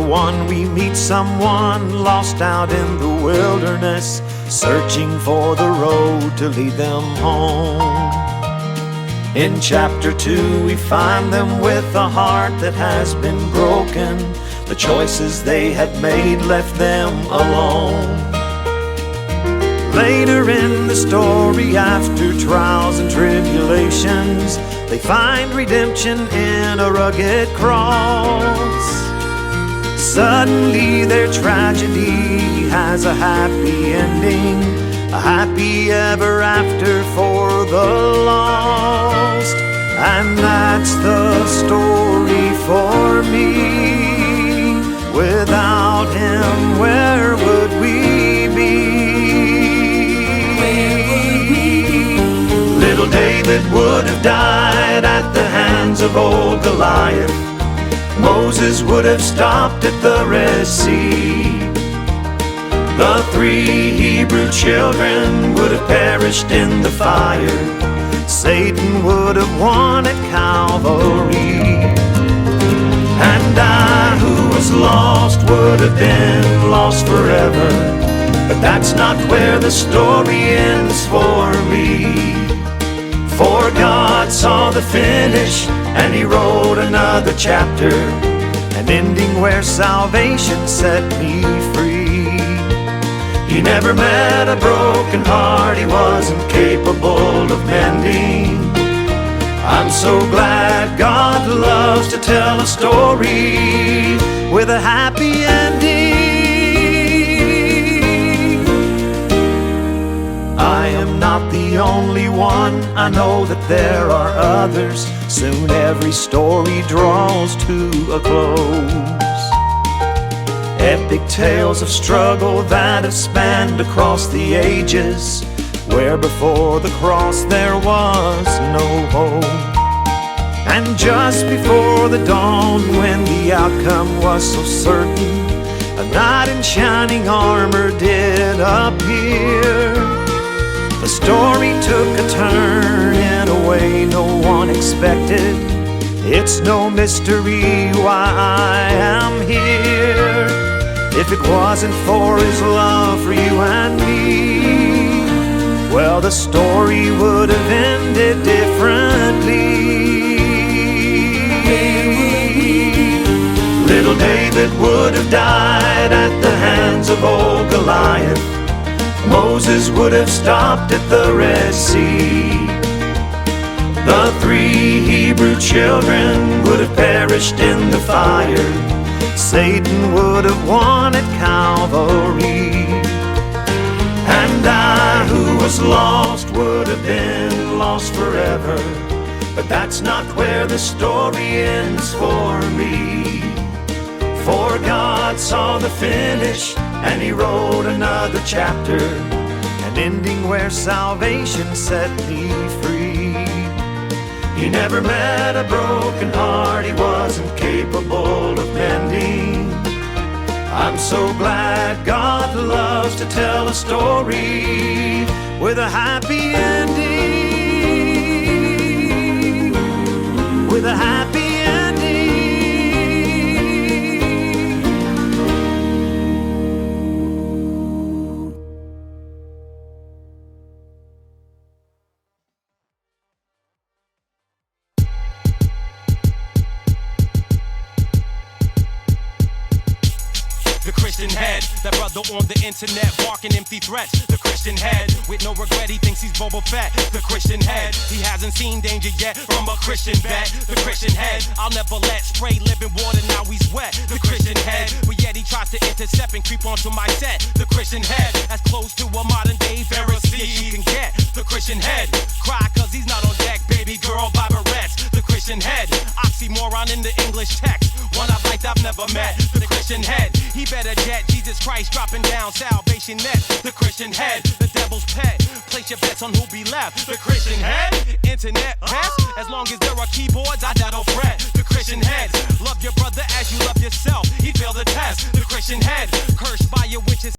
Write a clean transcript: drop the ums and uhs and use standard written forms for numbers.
1 we meet someone lost out in the wilderness, searching for the road to lead them home. In chapter 2 we find them with a heart that has been broken. The choices they had made left them alone. Later in the story, after trials and tribulations, they find redemption in a rugged cross. Suddenly their tragedy has a happy ending, a happy ever after for the lost. And that's the story for me. Without him, where would we be? Little David would have died at the hands of old Goliath. Moses would have stopped at the Red Sea. The 3 Hebrew children would have perished in the fire. Satan would have won at Calvary. And I, who was lost, would have been lost forever. But that's not where the story ends for me. For God saw the finish, and He wrote another chapter, an ending where salvation set me free. He never met a broken heart He wasn't capable of mending. I'm so glad God loves to tell a story with a happy ending. I am not the only one, I know that there are others. Soon every story draws to a close. Epic tales of struggle that have spanned across the ages, where before the cross there was no hope. And just before the dawn, when the outcome was so certain, a knight in shining armor did appear. The story took a turn in a way no one expected. It's no mystery why I am here. If it wasn't for His love for you and me, well, the story would have ended differently. Little David would have died at the hands of old Goliath. Moses would have stopped at the Red Sea. The 3 Hebrew children would have perished in the fire. Satan would have won at Calvary. And I, who was lost, would have been lost forever. But that's not where the story ends for me. For God saw the finish, and He wrote another chapter, an ending where salvation set me free. He never met a broken heart He wasn't capable of mending. I'm so glad God loves to tell a story with a happy ending. With a happy ending. The Christian head, that brother on the internet barking empty threats. The Christian head, with no regret, he thinks he's Boba Fett. The Christian head, he hasn't seen danger yet from a Christian vet. The Christian head, I'll never let spray living water, now he's wet. The Christian head, but yet he tries to intercept and creep onto my set. The Christian head, as close to a modern day Pharisee as you can get. The Christian head, cry cause he's not on deck, baby girl by barrettes. The Christian head, oxymoron in the English text, one I've liked I've never met. The Christian head, he better jet, Jesus Christ dropping down salvation net. The Christian head, the devil's pet, place your bets on who'll be left. The Christian head, internet pest, as long as there are keyboards I don't fret. The Christian head, love your brother as you love yourself, he failed the test. The Christian head, cursed by your witches.